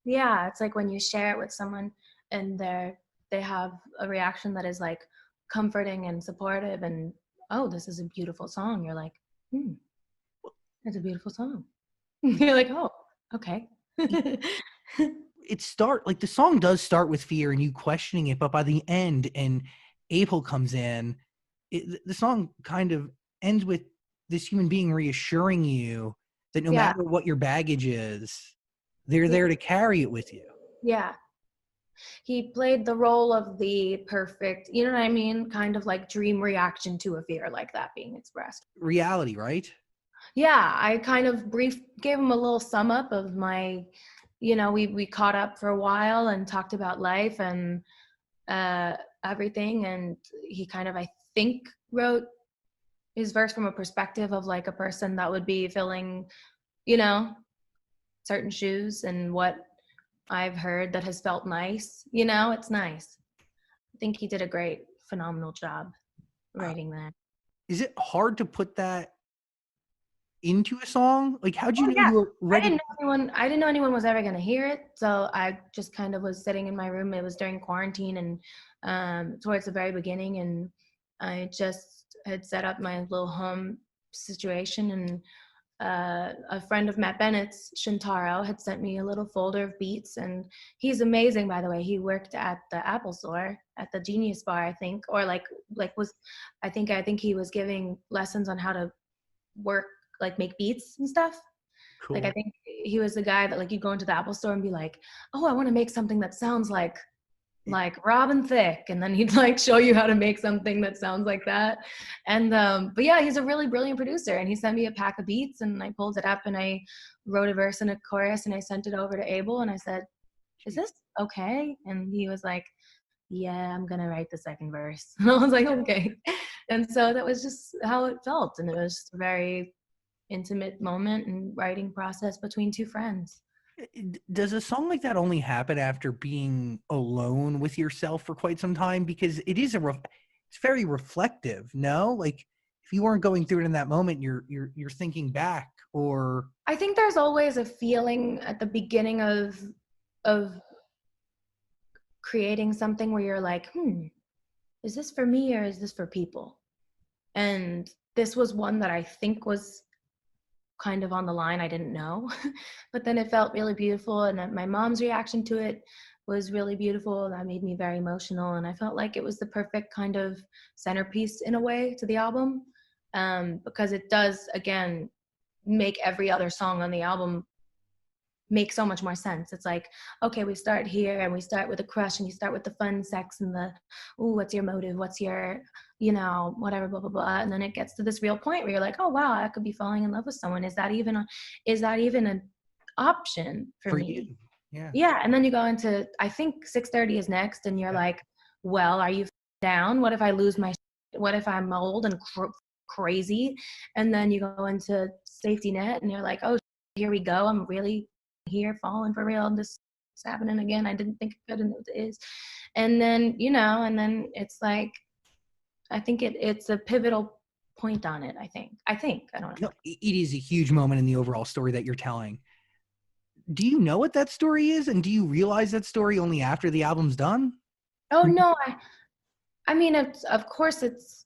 Yeah, it's like when you share it with someone and they have a reaction that is like comforting and supportive and, oh, this is a beautiful song. You're like, hmm, it's a beautiful song. You're like, oh, okay. Like the song does start with fear and you questioning it, but by the end and April comes in, the song kind of ends with this human being reassuring you that no Yeah. matter what your baggage is, they're Yeah. there to carry it with you. Yeah. He played the role of the perfect, you know what I mean? Kind of like dream reaction to a fear like that being expressed. Reality, right? Yeah, I kind of gave him a little sum up of my, we caught up for a while and talked about life and everything. And he kind of, I think, wrote his verse from a perspective of like a person that would be filling, certain shoes, and what I've heard that has felt nice. It's nice. I think he did a great, phenomenal job writing that. Is it hard to put that into a song? Like, how'd you know Yeah. you were ready? I didn't know anyone was ever going to hear it. So I just kind of was sitting in my room. It was during quarantine and towards the very beginning. And I just had set up my little home situation. And a friend of Matt Bennett's, Shintaro, had sent me a little folder of beats. And he's amazing, by the way. He worked at the Apple Store, at the Genius Bar, I think, or I think he was giving lessons on how to work, like make beats and stuff. Cool. Like I think he was the guy that like you go into the Apple Store and be like, oh, I want to make something that sounds like Robin Thicke, and then he'd like show you how to make something that sounds like that. And but yeah, he's a really brilliant producer, and he sent me a pack of beats and I pulled it up and I wrote a verse and a chorus and I sent it over to Abel and I said, is this okay? And he was like, yeah, I'm gonna write the second verse. And I was like, okay. And so that was just how it felt, and it was just a very intimate moment and writing process between two friends. Does a song like that only happen after being alone with yourself for quite some time? Because it is it's very reflective. No, like if you weren't going through it in that moment, you're thinking back. Or I think there's always a feeling at the beginning of creating something where you're like, is this for me or is this for people? And this was one that I think was kind of on the line. I didn't know, but then it felt really beautiful, and my mom's reaction to it was really beautiful. That made me very emotional, and I felt like it was the perfect kind of centerpiece in a way to the album, because it does, again, make every other song on the album make so much more sense. It's like, okay, we start here and we start with a crush and you start with the fun sex and the, ooh, what's your motive? What's your, whatever, blah, blah, blah. And then it gets to this real point where you're like, oh, wow, I could be falling in love with someone. Is that even an option for me? You? Yeah. And then you go into, I think 6:30 is next. And you're like, well, are you down? What if I lose my, what if I'm old and crazy? And then you go into Safety Net and you're like, oh, here we go. I'm really here falling for real. This is happening again. I didn't think it could, and it is. And then, and then it's like, I think it's a pivotal point on it. I think, I don't know. No, it is a huge moment in the overall story that you're telling. Do you know what that story is? And do you realize that story only after the album's done? Oh, no. I mean, of course it's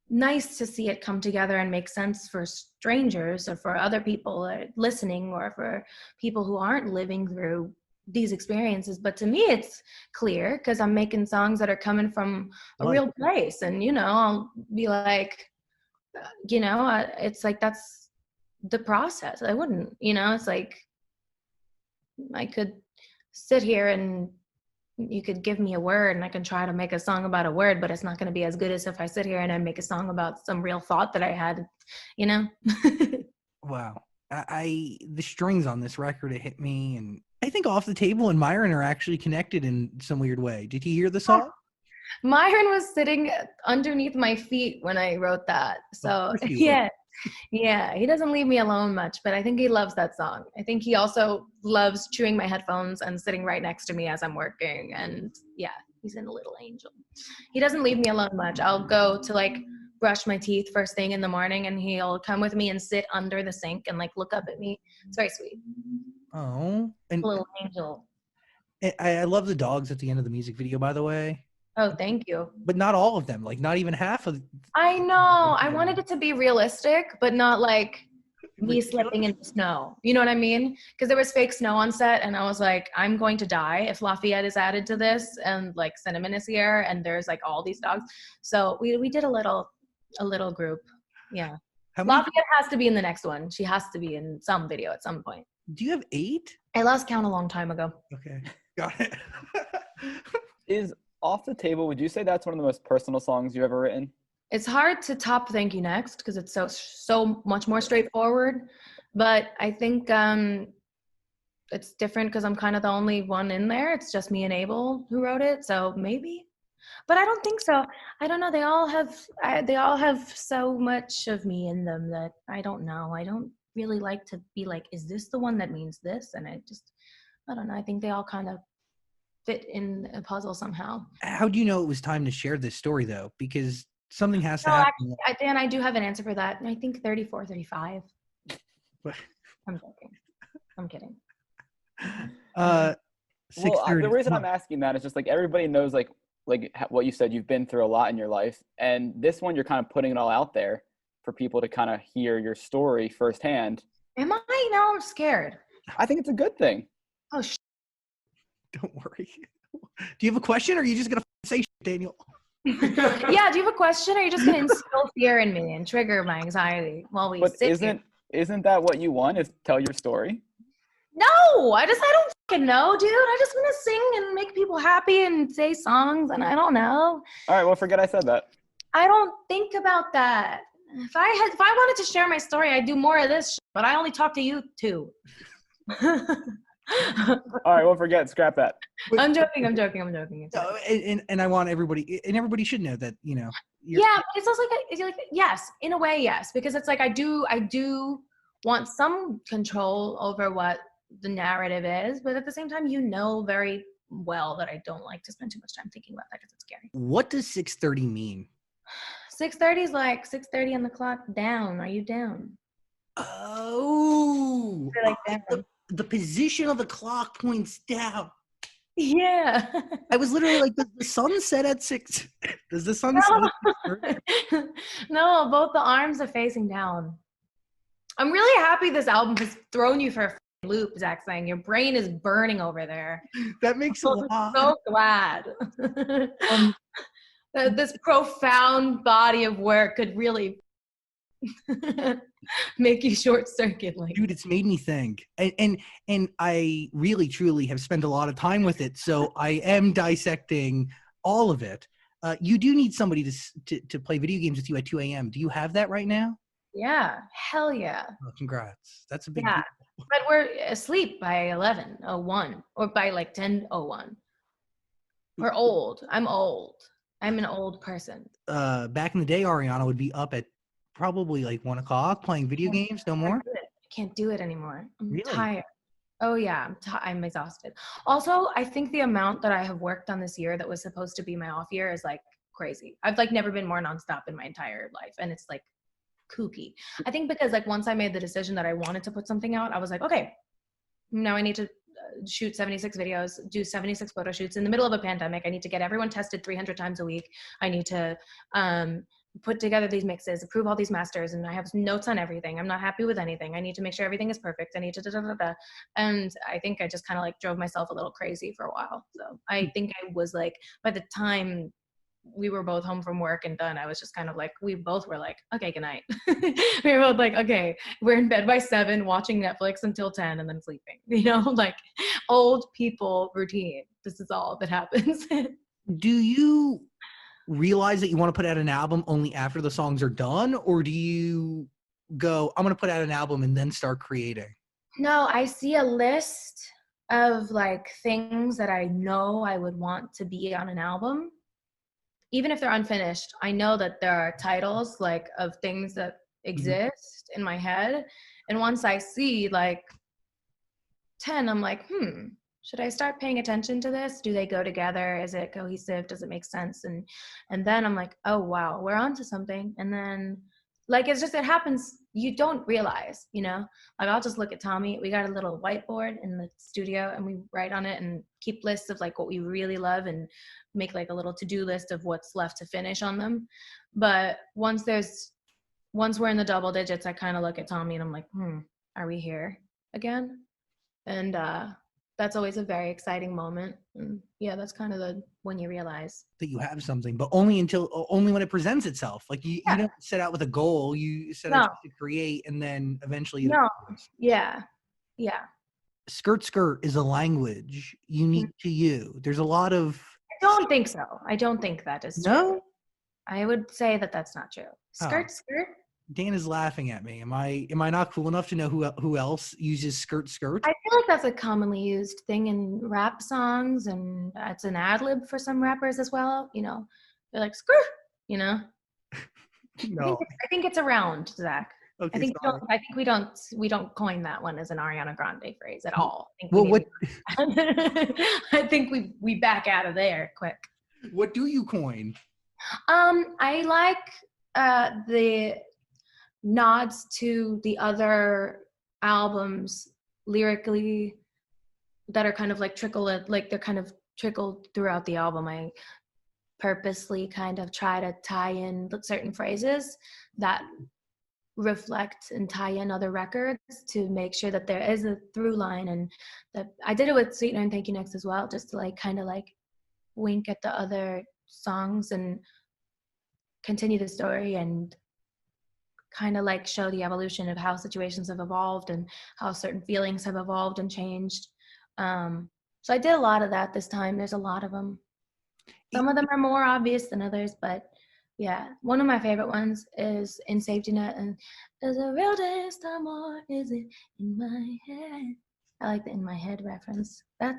nice to see it come together and make sense for strangers or for other people listening or for people who aren't living through these experiences. But to me, it's clear because I'm making songs that are coming from a real place. And, I'll be like, it's like, that's the process. I wouldn't, it's like, I could sit here and you could give me a word and I can try to make a song about a word, but it's not going to be as good as if I sit here and I make a song about some real thought that I had, Wow. The strings on this record, it hit me, and I think Off the Table and Myron are actually connected in some weird way. Did you hear the song? Myron was sitting underneath my feet when I wrote that. So yeah, he doesn't leave me alone much, but I think he loves that song. I think he also loves chewing my headphones and sitting right next to me as I'm working. And yeah, he's in a little angel. He doesn't leave me alone much. I'll go to like brush my teeth first thing in the morning and he'll come with me and sit under the sink and like look up at me. It's very sweet. Oh, and Little angel. I love the dogs at the end of the music video, by the way. Oh, thank you. But not all of them, like not even half of. I know. I wanted it to be realistic, but not like me Ridiculous. slipping in the snow. You know what I mean? Because there was fake snow on set, and I was like, I'm going to die if Lafayette is added to this, and like Cinnamon is here, and there's like all these dogs. So we did a little group. Yeah. How many? Lafayette has to be in the next one. She has to be in some video at some point. Do you have 8? I lost count a long time ago. Okay, got it. Is Off the Table, would you say that's one of the most personal songs you've ever written? It's hard to top Thank You Next because it's so much more straightforward. But I think it's different because I'm kind of the only one in there. It's just me and Abel who wrote it, so maybe. But I don't think so. I don't know. They all have so much of me in them that I don't know. I don't really like to be like, is this the one that means this? And I don't know. I think they all kind of fit in a puzzle somehow. How do you know it was time to share this story though? Because something has to No, happen. actually, Dan, I do have an answer for that. I think 34, 35. I'm joking. I'm kidding. Well, 6:30. the reason I'm asking that is just like everybody knows like what you said, you've been through a lot in your life, and this one you're kind of putting it all out there for people to kind of hear your story firsthand. Am I? Now I'm scared. I think it's a good thing. Oh, Don't worry. Do you have a question, or are you just gonna say shit, Daniel? yeah. Do you have a question, or are you just gonna instill fear in me and trigger my anxiety while we But sit here? isn't that what you want, is tell your story? No, I don't fucking know, dude. I just want to sing and make people happy and say songs, and I don't know. All right, well, forget I said that. I don't think about that. If I wanted to share my story, I'd do more of this shit, but I only talk to you two. All right, well, forget, scrap that. I'm joking. It's No, and I want everybody, and everybody should know that, you know. yeah, but it's also like yes, in a way, yes, because it's like I do want some control over what the narrative is, but at the same time, you know very well that I don't like to spend too much time thinking about that because it's scary. What does 6:30 mean? 6:30 is like 6:30 on the clock. Down. Are you down? Oh, They're like down. the position of the clock points down. Yeah. I was literally like, does the sun set at 6? Does the sun set at 6:30? No, both the arms are facing down. I'm really happy this album has thrown you for a loop, Zach, saying your brain is burning over there. That makes a lot. I'm so glad. That this profound body of work could really make you short circuit. Like, Dude, it's made me think, and I really truly have spent a lot of time with it, so I am dissecting all of it. You do need somebody to play video games with you at 2 a.m. Do you have that right now? yeah, hell yeah. Oh, congrats. That's a big Yeah. deal. But we're asleep by 11:01 or by like 10:01. We're old. I'm old. I'm an old person. Back in the day, Ariana would be up at probably like 1 o'clock playing video games. No more. I can't do it anymore. I'm Really? tired. Oh yeah, I'm exhausted. Also, I think the amount that I have worked on this year that was supposed to be my off year is like crazy. I've like never been more nonstop in my entire life, and it's like kooky. I think because like once I made the decision that I wanted to put something out, I was like, okay, now I need to shoot 76 videos, do 76 photo shoots in the middle of a pandemic. I need to get everyone tested 300 times a week. I need to put together these mixes, approve all these masters, and I have notes on everything. I'm not happy with anything. I need to make sure everything is perfect. I need to da-da-da-da. And I think I just kind of like drove myself a little crazy for a while. So I think I was like, by the time we were both home from work and done, I was just kind of like, we both were like, okay, good night. We were both like, okay, we're in bed by 7, watching Netflix until 10 and then sleeping, you know, like old people routine. This is all that happens. Do you realize that you want to put out an album only after the songs are done, or do you go, I'm going to put out an album and then start creating? No, I see a list of like things that I know I would want to be on an album. Even if they're unfinished, I know that there are titles like of things that exist in my head. And once I see like 10, I'm like, should I start paying attention to this? Do they go together? Is it cohesive? Does it make sense? And then I'm like, oh wow, we're onto something. And then like, it's just, it happens. You don't realize, you know, like I'll just look at Tommy. We got a little whiteboard in the studio and we write on it and keep lists of like what we really love and make like a little to-do list of what's left to finish on them. But once we're in the double digits, I kind of look at Tommy and I'm like, are we here again? And that's always a very exciting moment. And yeah, that's kind of when you realize that you have something, but only when it presents itself. Like you don't set out with a goal, you set out to create, and then eventually yeah. Skirt is a language unique to you. There's a lot of I don't think so. I don't think that is true. No? I would say that that's not true. Skirt. Dan is laughing at me. Am I not cool enough to know who else uses skirt? I feel like that's a commonly used thing in rap songs, and it's an ad lib for some rappers as well. You know, they're like skirt. You know. No. I think it's around, Zach. Okay, I think we don't coin that one as an Ariana Grande phrase at all. I think we back out of there quick. What do you coin? I like the nods to the other albums lyrically that are kind of like they're kind of trickled throughout the album. I purposely kind of try to tie in certain phrases that reflect and tie in other records to make sure that there is a through line, and that I did it with Sweetener and Thank You Next as well, just to like kind of like wink at the other songs and continue the story and kind of like show the evolution of how situations have evolved and how certain feelings have evolved and changed. So I did a lot of that this time. There's a lot of them. Some of them are more obvious than others, but yeah, one of my favorite ones is In Safety Net, and is it real dance time or is it in my head? I like the in my head reference. I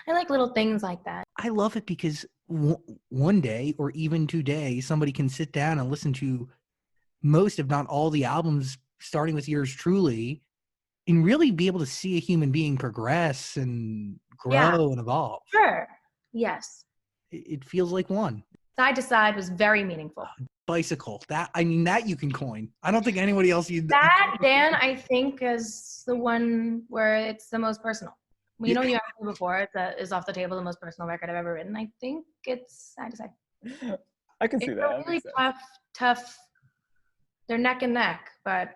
like little things like that. I love it because one day or even today, somebody can sit down and listen to most, if not all, the albums, starting with yours truly, and really be able to see a human being progress and grow and evolve. Sure. Yes. It feels like one. Side to Side was very meaningful. Bicycle. That you can coin. I don't think anybody else used that. Dan, I think, is the one where it's the most personal. Well, you know, you asked me before, that is off the table the most personal record I've ever written. I think it's Side to Side. I can see that. It's a really tough. They're neck and neck, but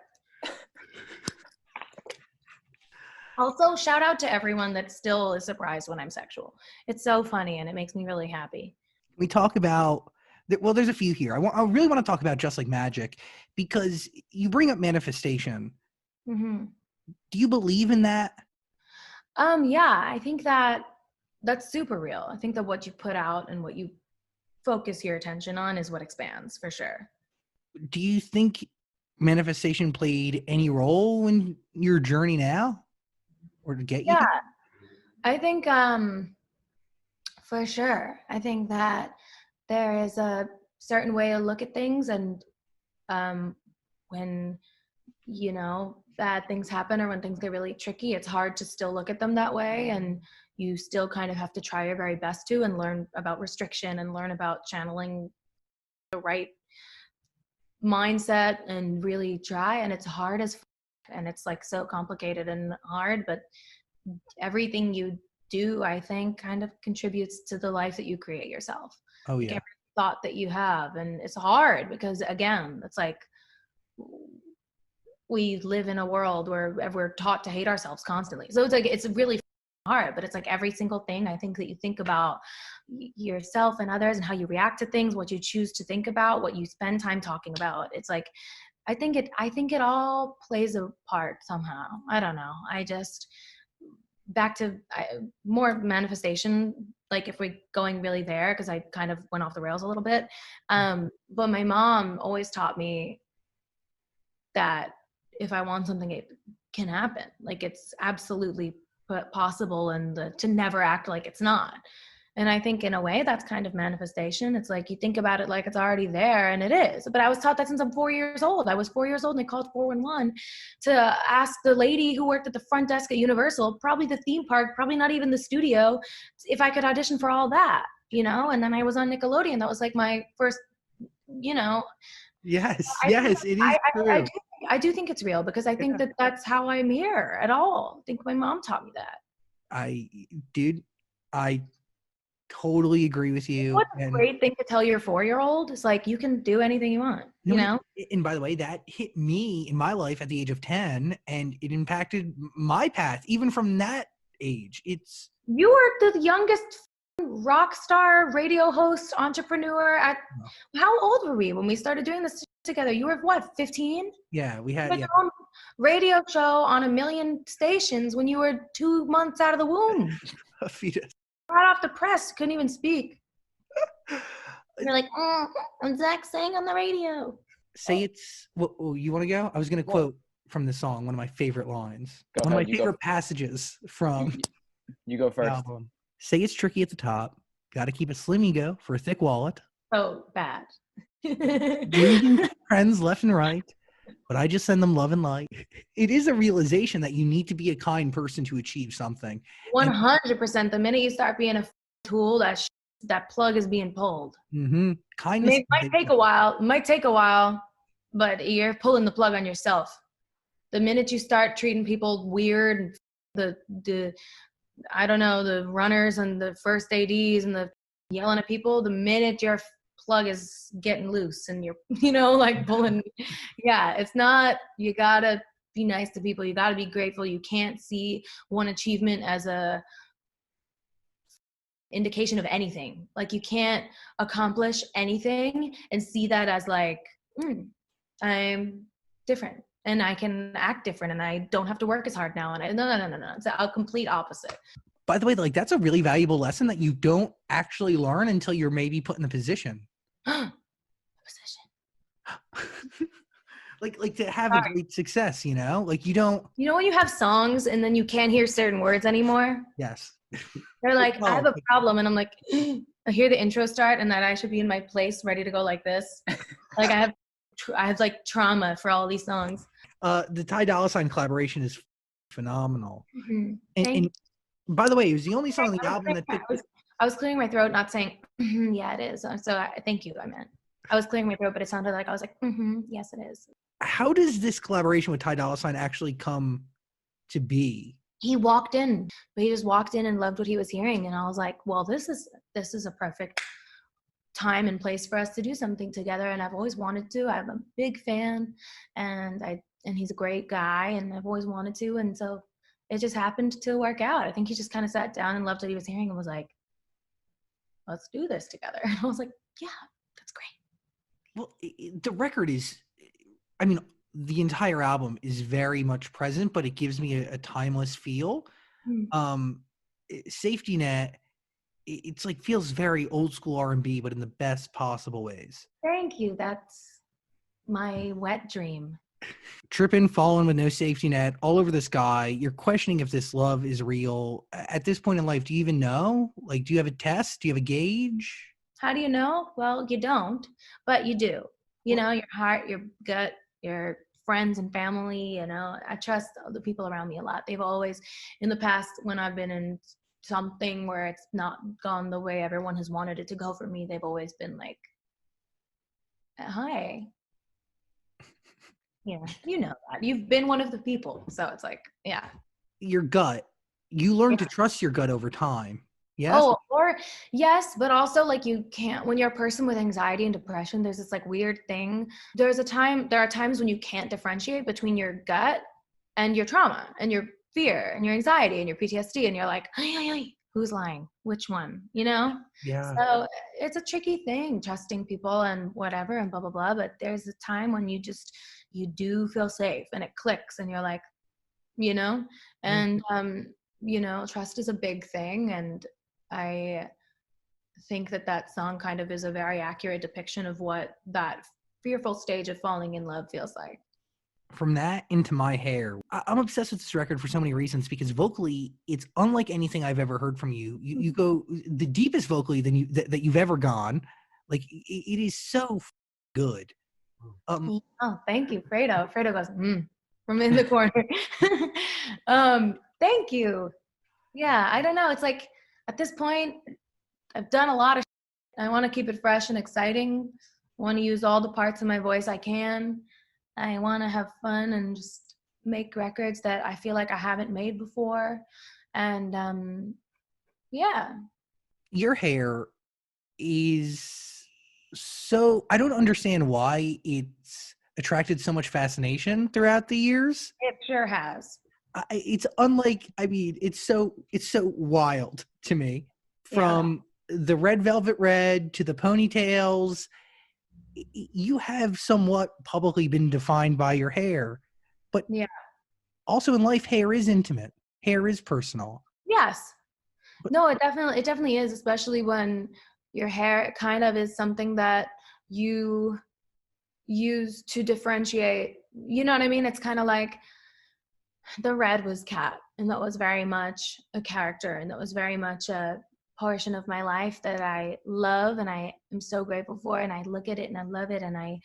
also shout out to everyone that still is surprised when I'm sexual. It's so funny and it makes me really happy. We talk about, well, there's a few here. I really want to talk about Just Like Magic because you bring up manifestation. Mm-hmm. Do you believe in that? Yeah, I think that's super real. I think that what you put out and what you focus your attention on is what expands, for sure. Do you think manifestation played any role in your journey now, or to get you? Yeah, I think for sure. I think that there is a certain way to look at things, and when you know bad things happen or when things get really tricky, it's hard to still look at them that way, and you still kind of have to try your very best to and learn about restriction and learn about channeling the right mindset and really try. And it's hard as and it's like so complicated and hard, but everything you do, I think, kind of contributes to the life that you create yourself. Oh yeah. Every thought that you have. And it's hard because, again, it's like we live in a world where we're taught to hate ourselves constantly. So it's like, it's really hard, but it's like every single thing I think that you think about yourself and others and how you react to things, what you choose to think about, what you spend time talking about. It's like, I think it all plays a part somehow. I don't know. I just, back to more manifestation, like if we're going really there, because I kind of went off the rails a little bit. But my mom always taught me that if I want something, it can happen. Like it's absolutely possible, and to never act like it's not. And I think in a way that's kind of manifestation. It's like you think about it like it's already there, and it is. But I was taught that since I'm 4 years old. I was 4 years old and they called 411 to ask the lady who worked at the front desk at Universal, probably the theme park, probably not even the studio, if I could audition for all that, you know? And then I was on Nickelodeon. That was like my first you know, Yes, I yes, it is true. I do think it's real because I think that that's how I'm here at all. I think my mom taught me that. Dude, I totally agree with you. What a And great thing to tell your 4-year-old. It's like, you can do anything you want, you know? And by the way, that hit me in my life at the age of 10, and it impacted my path even from that age. You were the youngest rock star, radio host, entrepreneur how old were we when we started doing this together? You were what, 15? Yeah, we had your own radio show on 1 million stations when you were 2 months out of the womb. a fetus. Right off the press, couldn't even speak. You're like, I'm Zach saying on the radio. Say it's, you want to go? I was going to quote from the song, one of my favorite lines. Go one ahead, of my favorite passages from you go first. the album. Say it's tricky at the top. Got to keep a slim ego for a thick wallet. Oh, bad. Bleeding friends left and right. But I just send them love and light. It is a realization that you need to be a kind person to achieve something. 100%. The minute you start being a tool, that plug is being pulled. Mm-hmm. Kindness. It might take a while, but you're pulling the plug on yourself. The minute you start treating people weird, the I don't know, the runners and the first ADs and the yelling at people, the minute your plug is getting loose and you're, like pulling. Yeah, it's not, you gotta be nice to people. You gotta be grateful. You can't see one achievement as a indication of anything. Like, you can't accomplish anything and see that as like, I'm different and I can act different and I don't have to work as hard now. And no. It's a complete opposite. By the way, like, that's a really valuable lesson that you don't actually learn until you're maybe put in the position. like to have a great success, like you don't. When you have songs and then you can't hear certain words anymore? Yes. They're like, I have a problem. And I'm like, I hear the intro start and that I should be in my place ready to go like this. Like, I have like trauma for all these songs. The Ty Dolla $ign collaboration is phenomenal. Mm-hmm. And by the way, it was the only song on the album that I was clearing my throat, not saying, yeah, it is. So thank you, I meant. I was clearing my throat, but it sounded like I was like, yes, it is. How does this collaboration with Ty Dolla $ign actually come to be? He walked in, but he just walked in and loved what he was hearing. And I was like, well, this is a perfect time and place for us to do something together. And I've always wanted to. I'm a big fan, and he's a great guy, and I've always wanted to. And so it just happened to work out. I think he just kind of sat down and loved what he was hearing and was like, let's do this together. And I was like, yeah, that's great. Well, the record is, the entire album is very much present, but it gives me a timeless feel. Safety Net, it's like feels very old school R&B, but in the best possible ways. Thank you. That's my wet dream. Tripping, falling with no safety net, all over the sky. You're questioning if this love is real. At this point in life, do you even know? Like, do you have a test? Do you have a gauge? How do you know? Well, you don't, but you do. Your heart, your gut, your friends and family, I trust the people around me a lot. They've always, in the past, when I've been in something where it's not gone the way everyone has wanted it to go for me, they've always been like, hi. Yeah, you know that. You've been one of the people. So it's like, yeah. Your gut. You learn to trust your gut over time. Yes? Oh, or yes, but also like you can't, when you're a person with anxiety and depression, there's this like weird thing. There are times when you can't differentiate between your gut and your trauma and your fear and your anxiety and your PTSD. And you're like, who's lying? Which one? Yeah. So it's a tricky thing, trusting people and whatever and blah, blah, blah. But there's a time when you do feel safe and it clicks and you're like, and, trust is a big thing. And I think that song kind of is a very accurate depiction of what that fearful stage of falling in love feels like. From that into My Hair, I'm obsessed with this record for so many reasons, because vocally, it's unlike anything I've ever heard from you. You go the deepest vocally that you've ever gone. Like, it is so good. Oh, thank you, Fredo. Fredo goes, from in the corner. Thank you. Yeah, I don't know. It's like, at this point, I've done a lot of shit. I want to keep it fresh and exciting. want to use all the parts of my voice I can. I want to have fun and just make records that I feel like I haven't made before. And yeah. Your hair is so, I don't understand why it's attracted so much fascination throughout the years. It sure has. It's unlike, I mean, it's so wild to me. From the red velvet red to the ponytails, you have somewhat publicly been defined by your hair, but also in life, hair is intimate. Hair is personal. Yes. No, it definitely is, especially when your hair kind of is something that you use to differentiate. You know what I mean? It's kind of like the red was Kat, and that was very much a character, and that was very much a portion of my life that I love and I am so grateful for, and I look at it and I love it, and I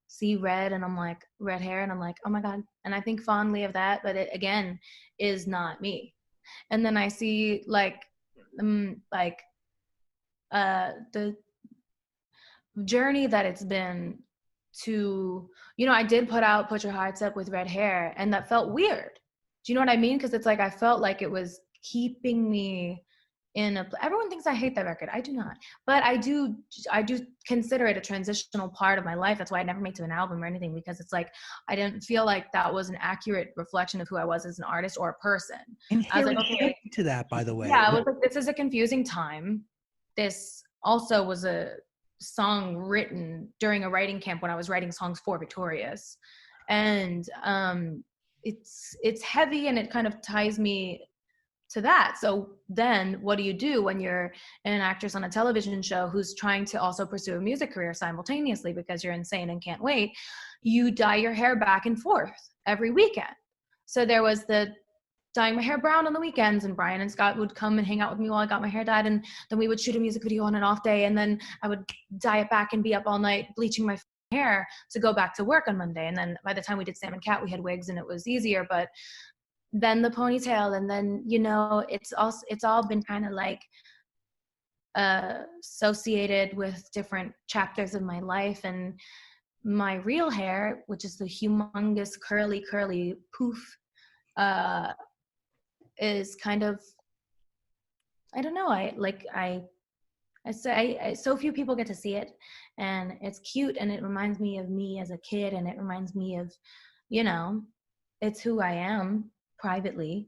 see red and I'm like, red hair, and I'm like, oh my God. And I think fondly of that, but it again is not me. And then I see like the journey that it's been to, you know, I did put out Put Your Hearts Up with red hair, and that felt weird. Do you know what I mean? Because it's like I felt like it was keeping me in a, everyone thinks I hate that record. I do not, but I do consider it a transitional part of my life. That's why I never made to an album or anything, because it's like I didn't feel like that was an accurate reflection of who I was as an artist or a person. And I was like, okay, to that, by the way. Yeah, I was like, this is a confusing time. This also was a song written during a writing camp when I was writing songs for Victorious, and it's heavy, and it kind of ties me to that. So then what do you do when you're an actress on a television show who's trying to also pursue a music career simultaneously because you're insane and can't wait? You dye your hair back and forth every weekend. So there was the dyeing my hair brown on the weekends, and Brian and Scott would come and hang out with me while I got my hair dyed, and then we would shoot a music video on an off day, and then I would dye it back and be up all night bleaching my hair to go back to work on Monday. And then by the time we did Sam and Cat, we had wigs and it was easier, but then the ponytail, and then, you know, it's all been kind of like associated with different chapters of my life. And my real hair, which is the humongous curly poof, is kind of, I don't know, I say so few people get to see it, and it's cute, and it reminds me of me as a kid, and it reminds me of, you know, it's who I am privately.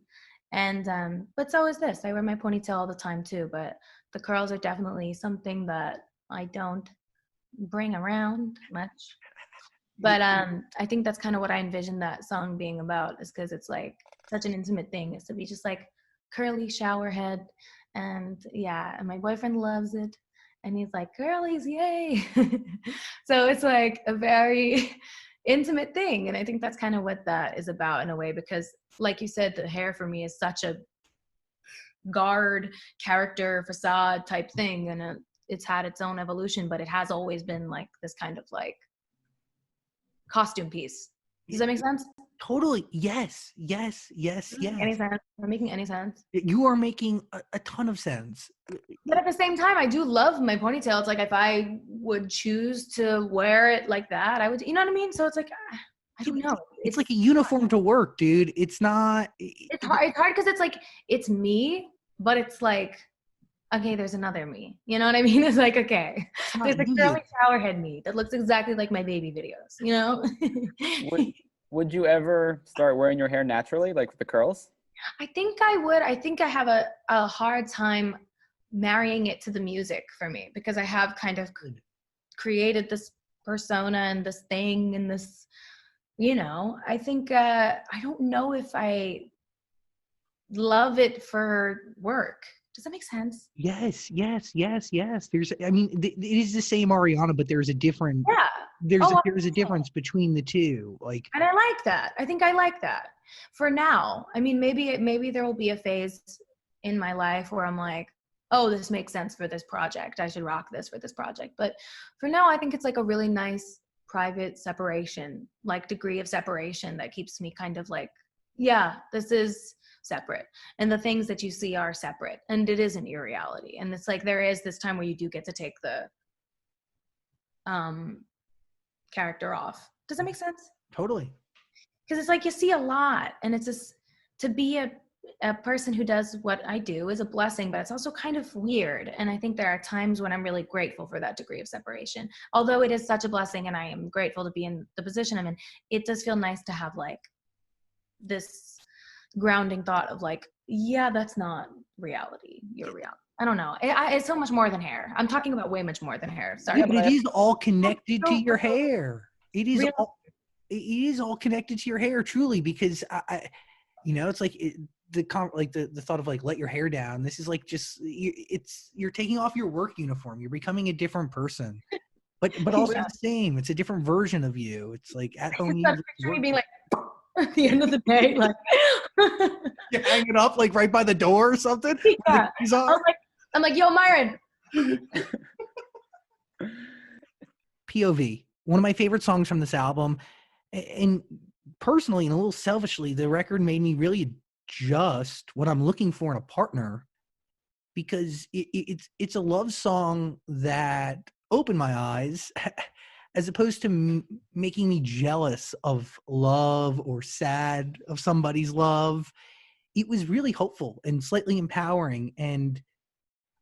And but so is this. I wear my ponytail all the time too, but the curls are definitely something that I don't bring around much. But I think that's kind of what I envisioned that song being about, is because it's like such an intimate thing, is to be just like curly shower head. And yeah, and my boyfriend loves it, and he's like, girlies, yay. So it's like a very intimate thing, and I think that's kind of what that is about in a way, because like you said, the hair for me is such a guard character facade type thing, and it's had its own evolution, but it has always been like this kind of like costume piece. Does that make sense? Totally. Yes. Any sense? Am I making any sense? You are making a ton of sense. But at the same time, I do love my ponytail. It's like if I would choose to wear it like that, I would, you know what I mean? So it's like, I don't know. It's like a uniform to work, dude. It's not. It's hard because it's like, it's me, but it's like, okay, there's another me. You know what I mean? It's like, okay, there's a curly showerhead me that looks exactly like my baby videos, you know? Would you ever start wearing your hair naturally, like with the curls? I think I would. I think I have a hard time marrying it to the music for me, because I have kind of created this persona and this thing and this, you know, I think, I don't know if I love it for work. Does that make sense? Yes. There's, I mean, it is the same Ariana, but there's a different. Yeah. There's a difference between the two. Like, and I like that. I think I like that for now. I mean, maybe there will be a phase in my life where I'm like, oh, this makes sense for this project. I should rock this for this project. But for now, I think it's like a really nice private separation, like degree of separation that keeps me kind of like, yeah, this is separate, and the things that you see are separate, and it isn't your reality. And it's like there is this time where you do get to take the character off. Does that make sense? Totally. Because it's like you see a lot, and it's just to be a person who does what I do is a blessing, but it's also kind of weird. And I think there are times when I'm really grateful for that degree of separation. Although it is such a blessing and I am grateful to be in the position I'm in, it does feel nice to have like this grounding thought of like, yeah, that's not reality. You're reality. I don't know. It's so much more than hair. I'm talking about way much more than hair. Sorry. Yeah, but it is all connected to your hair. It is Really? it is all connected to your hair, truly, because I you know, it's like the thought of like let your hair down. This is like just you're taking off your work uniform. You're becoming a different person, but also Yeah. the same. It's a different version of you. It's like at home. That picture me being like at the end of the day, like you hang it up like right by the door or something. yeah. I'm like, yo, Myron. POV, one of my favorite songs from this album, and personally and a little selfishly, the record made me really adjust what I'm looking for in a partner, because it's a love song that opened my eyes as opposed to making me jealous of love or sad of somebody's love. It was really hopeful and slightly empowering, and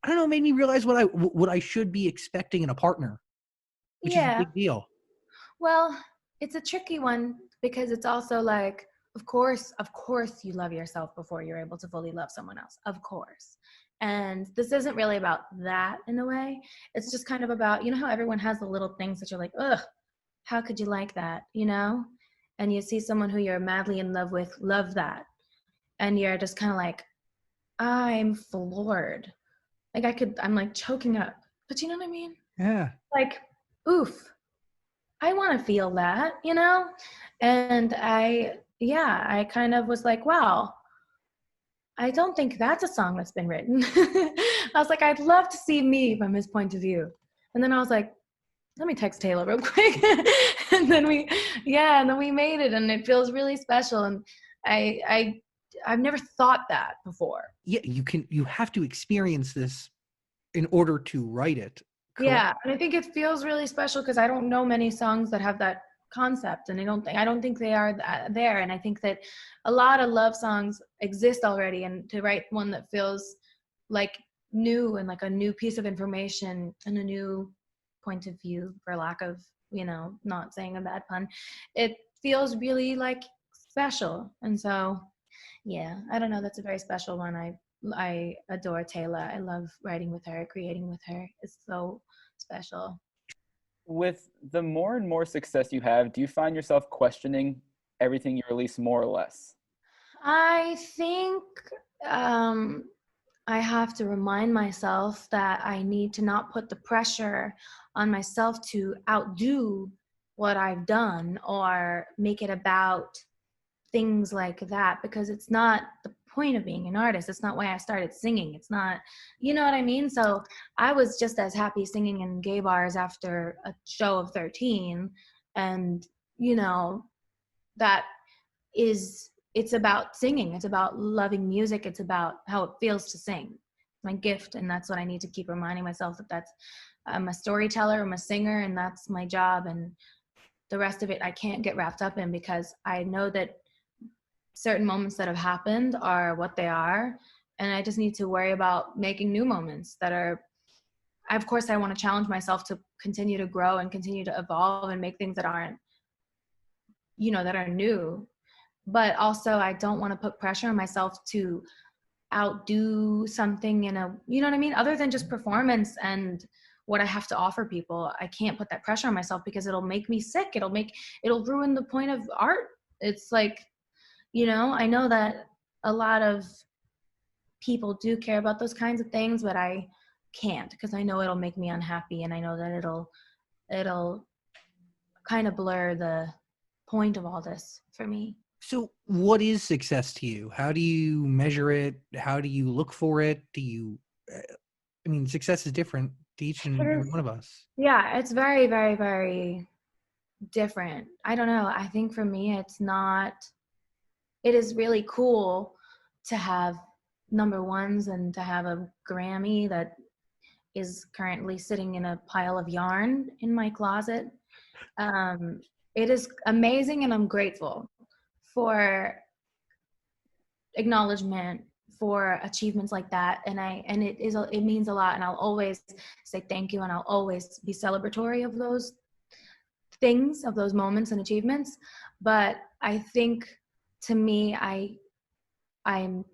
I don't know, made me realize what I should be expecting in a partner, which is a big deal. Well, it's a tricky one because it's also like, of course you love yourself before you're able to fully love someone else. Of course. And this isn't really about that in a way. It's just kind of about, you know how everyone has the little things that you're like, ugh, how could you like that? You know? And you see someone who you're madly in love with, love that. And you're just kind of like, I'm floored. Like I'm like choking up. But you know what I mean? Yeah. Like, oof. I want to feel that, you know? And I kind of was like, wow, I don't think that's a song that's been written. I was like, I'd love to see me from his point of view. And then I was like, let me text Taylor real quick. and then we made it, and it feels really special. And I've never thought that before. Yeah, you have to experience this in order to write it. Correct? Yeah, and I think it feels really special because I don't know many songs that have that concept, and I don't think they are there. And I think that a lot of love songs exist already, and to write one that feels like new and like a new piece of information and a new point of view, for lack of, you know, not saying a bad pun, it feels really like special. And so, yeah, I don't know. That's a very special one. I adore Taylor. I love writing with her, creating with her. It's so special. With the more and more success you have, do you find yourself questioning everything you release more or less? I think I have to remind myself that I need to not put the pressure on myself to outdo what I've done or make it about things like that, because it's not the point of being an artist. It's not why I started singing. It's not, you know what I mean? So I was just as happy singing in gay bars after a show of 13. And, you know, it's about singing. It's about loving music. It's about how it feels to sing. It's my gift. And that's what I need to keep reminding myself that I'm a storyteller, I'm a singer, and that's my job. And the rest of it, I can't get wrapped up in, because I know that certain moments that have happened are what they are, and I just need to worry about making new moments that are, of course I want to challenge myself to continue to grow and continue to evolve and make things that aren't, you know, that are new, but also I don't want to put pressure on myself to outdo something in a, you know what I mean, other than just performance and what I have to offer people. I can't put that pressure on myself because it'll make me sick. It'll ruin the point of art. It's like, you know, I know that a lot of people do care about those kinds of things, but I can't, because I know it'll make me unhappy, and I know that it'll kind of blur the point of all this for me. So what is success to you? How do you measure it? How do you look for it? I mean, success is different to each and every one of us. Yeah, it's very, very, very different. I don't know. I think for me, it is really cool to have number ones and to have a Grammy that is currently sitting in a pile of yarn in my closet. It is amazing, and I'm grateful for acknowledgement, for achievements like that, and it means a lot, and I'll always say thank you, and I'll always be celebratory of those things, of those moments and achievements. But I think, to me, I am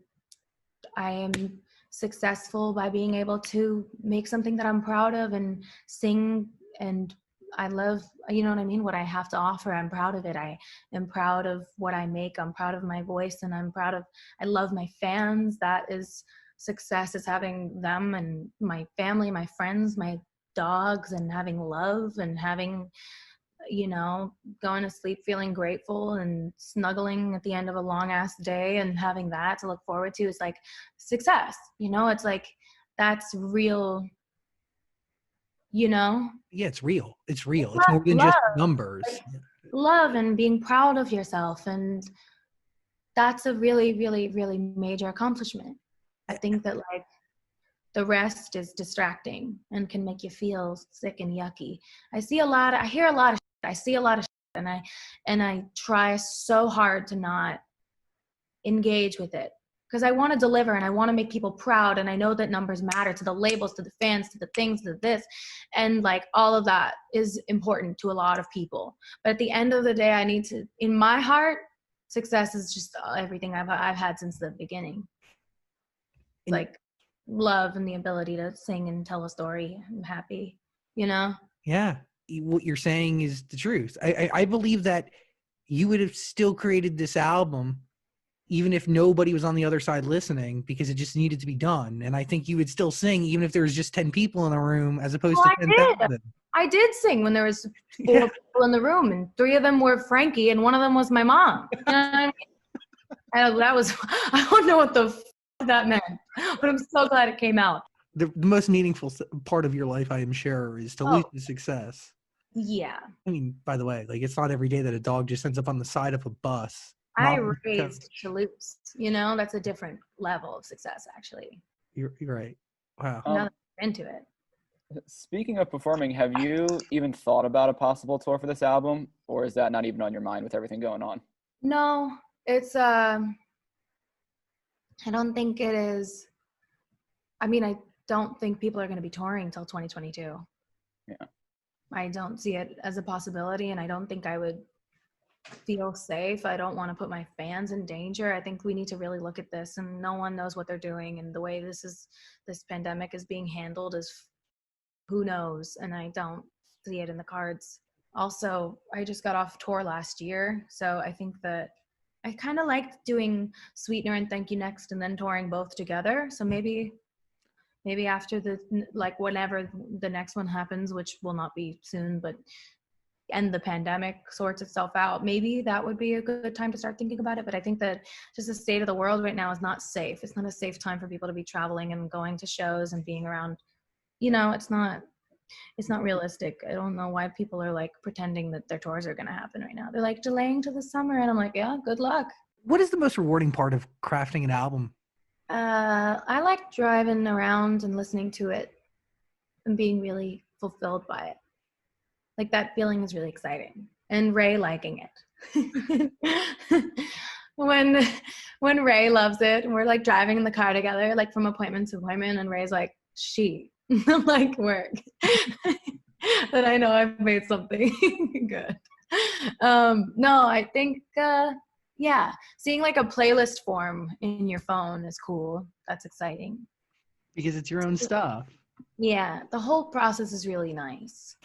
successful by being able to make something that I'm proud of and sing, and I love, you know what I mean, what I have to offer. I'm proud of it. I am proud of what I make. I'm proud of my voice, and I love my fans. That is success, is having them and my family, my friends, my dogs, and having love, and having, you know, going to sleep feeling grateful and snuggling at the end of a long ass day and having that to look forward to is like success. You know, it's like, that's real, you know? Yeah, it's real. It's real. It's more than just numbers. Like, love and being proud of yourself. And that's a really, really, really major accomplishment. I think that like the rest is distracting and can make you feel sick and yucky. I hear a lot of shit. I see a lot of shit, and I try so hard to not engage with it, because I want to deliver and I want to make people proud, and I know that numbers matter to the labels, to the fans, to the things, to this, and like all of that is important to a lot of people. But at the end of the day, I need to, in my heart, success is just everything I've had since the beginning. Like love and the ability to sing and tell a story. I'm happy, you know? Yeah. What you're saying is the truth. I believe that you would have still created this album even if nobody was on the other side listening, because it just needed to be done. And I think you would still sing even if there was just 10 people in the room as opposed to 10,000. I did sing when there was 4 people in the room, and 3 of them were Frankie and 1 of them was my mom. You know what I mean? And that was, I don't know what the that meant, but I'm so glad it came out. The most meaningful part of your life, I am sure, is to lose to success. Yeah. I mean, by the way, like, it's not every day that a dog just ends up on the side of a bus. I raised Toulouse, you know, that's a different level of success, actually. You're right. Wow. Now that I'm into it. Speaking of performing, have you even thought about a possible tour for this album, or is that not even on your mind with everything going on? No, it's, I don't think it is. I mean, I don't think people are going to be touring until 2022. Yeah. I don't see it as a possibility, and I don't think I would feel safe. I don't want to put my fans in danger. I think we need to really look at this, and no one knows what they're doing, and the way this pandemic is being handled is who knows, and I don't see it in the cards. Also, I just got off tour last year, so I think that I kind of liked doing Sweetener and Thank You Next and then touring both together. So maybe after whenever the next one happens, which will not be soon, but and the pandemic sorts itself out, maybe that would be a good time to start thinking about it. But I think that just the state of the world right now is not safe. It's not a safe time for people to be traveling and going to shows and being around. You know, it's not realistic. I don't know why people are like pretending that their tours are going to happen right now. They're like delaying to the summer, and I'm like, yeah, good luck. What is the most rewarding part of crafting an album? I like driving around and listening to it and being really fulfilled by it. Like, that feeling is really exciting. And Ray liking it. when Ray loves it, and we're like driving in the car together, like from appointment to appointment, and Ray's like, like, work. Then I know I've made something good. No, I think, yeah, seeing like a playlist form in your phone is cool. That's exciting. Because it's your own stuff. Yeah, the whole process is really nice.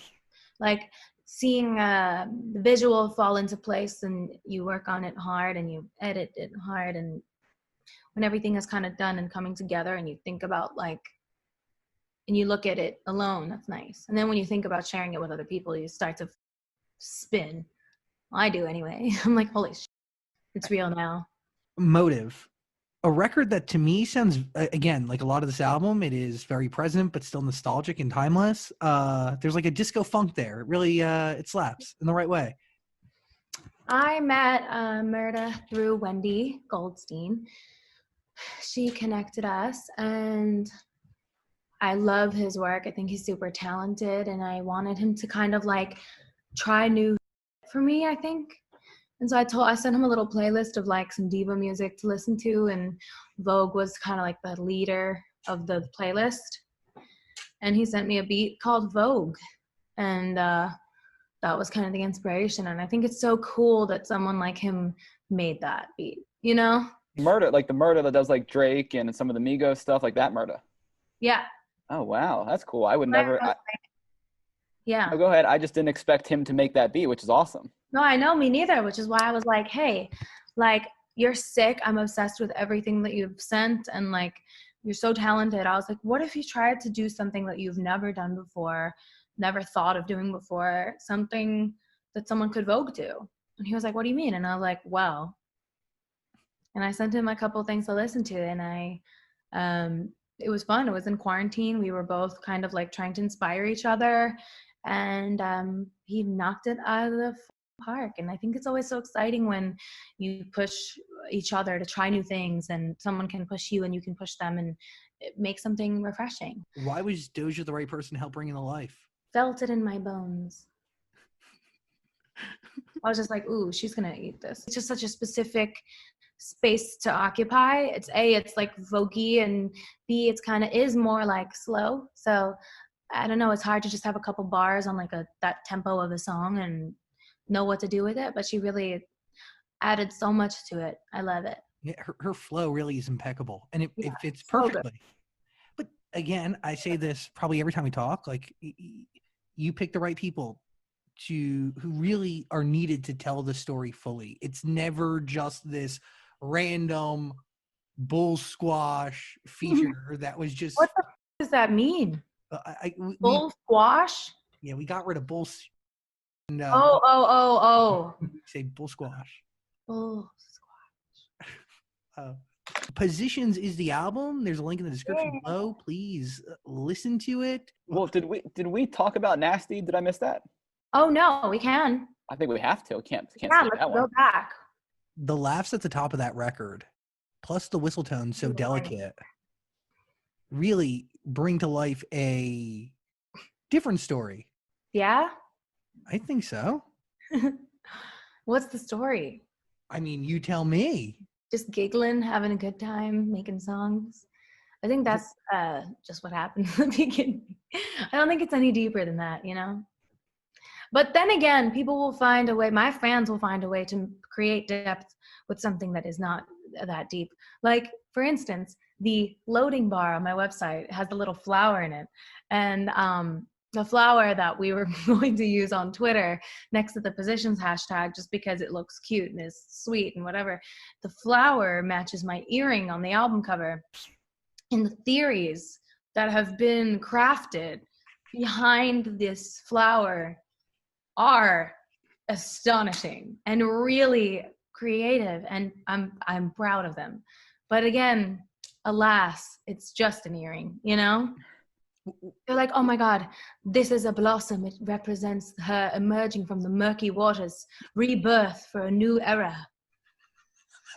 Like seeing the visual fall into place, and you work on it hard and you edit it hard, and when everything is kind of done and coming together, and you think about like, and you look at it alone, that's nice. And then when you think about sharing it with other people, you start to spin. Well, I do anyway. I'm like, holy shit, it's real now. Motive. A record that to me sounds, again, like a lot of this album, it is very present, but still nostalgic and timeless. There's like a disco funk there. It really, it slaps in the right way. I met Murda through Wendy Goldstein. She connected us, and I love his work. I think he's super talented, and I wanted him to kind of like try new for me, I think. And so I sent him a little playlist of like some diva music to listen to, and Vogue was kind of like the leader of the playlist. And he sent me a beat called Vogue, and that was kind of the inspiration. And I think it's so cool that someone like him made that beat, you know? Murder, like the Murder that does like Drake and some of the Migos stuff, like that Murder. Yeah. Oh wow, that's cool. I would never. Yeah. Oh, go ahead. I just didn't expect him to make that beat, which is awesome. No, I know, me neither, which is why I was like, hey, like, you're sick. I'm obsessed with everything that you've sent, and like, you're so talented. I was like, what if you tried to do something that you've never done before, never thought of doing before, something that someone could Vogue to? And he was like, what do you mean? And I was like, well, and I sent him a couple things to listen to, and it was fun. It was in quarantine. We were both kind of like trying to inspire each other, and he knocked it out of the park. And I think it's always so exciting when you push each other to try new things, and someone can push you and you can push them, and it makes something refreshing. Why was Doja the right person to help bring in the life? Felt it in my bones. I was just like, ooh, she's gonna eat this. It's just such a specific space to occupy. It's like voguey, and B, it's kind of is more like slow. So I don't know, it's hard to just have a couple bars on like that tempo of a song and know what to do with it. But she really added so much to it. I love it. Yeah, her flow really is impeccable, and it fits so perfectly. But again, I say this probably every time we talk, like, you pick the right people who really are needed to tell the story fully. It's never just this random bull squash feature that was just. What the f- does that mean? Bull squash? Yeah, we got rid of bull. And, say bull squash. Bull squash. Positions is the album. There's a link in the description below. Please listen to it. Well, did we talk about Nasty? Did I miss that? Oh no, we can. I think we have to. Can't yeah, skip let's that go one. back. The laughs at the top of that record, plus the whistle tone so delicate, really bring to life a different story. Yeah? I think so. What's the story? I mean, you tell me. Just giggling, having a good time, making songs. I think that's just what happened in the beginning. I don't think it's any deeper than that, you know? But then again, people will find a way, my fans will find a way to create depth with something that is not that deep. Like, for instance, the loading bar on my website has a little flower in it. And the flower that we were going to use on Twitter next to the positions hashtag, just because it looks cute and is sweet and whatever, the flower matches my earring on the album cover. And the theories that have been crafted behind this flower are astonishing and really creative, and I'm proud of them. But again, alas, it's just an earring, you know? They're like, oh my God, this is a blossom. It represents her emerging from the murky waters, rebirth for a new era.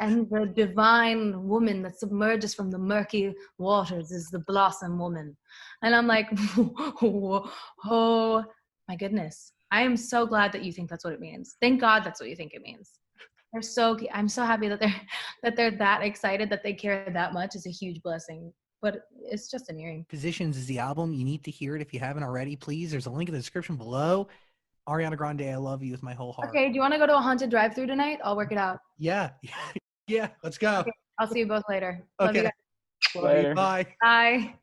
And the divine woman that submerges from the murky waters is the blossom woman. And I'm like, oh my goodness. I am so glad that you think that's what it means. Thank God that's what you think it means. I'm so happy that they're that excited, that they care that much. Is a huge blessing. But it's just an earring. Positions is the album. You need to hear it if you haven't already. Please, there's a link in the description below. Ariana Grande, I love you with my whole heart. Okay, do you want to go to a haunted drive-thru tonight? I'll work it out. Yeah. Yeah, let's go. Okay, I'll see you both later. Okay. Love you guys. Later. Bye. Bye.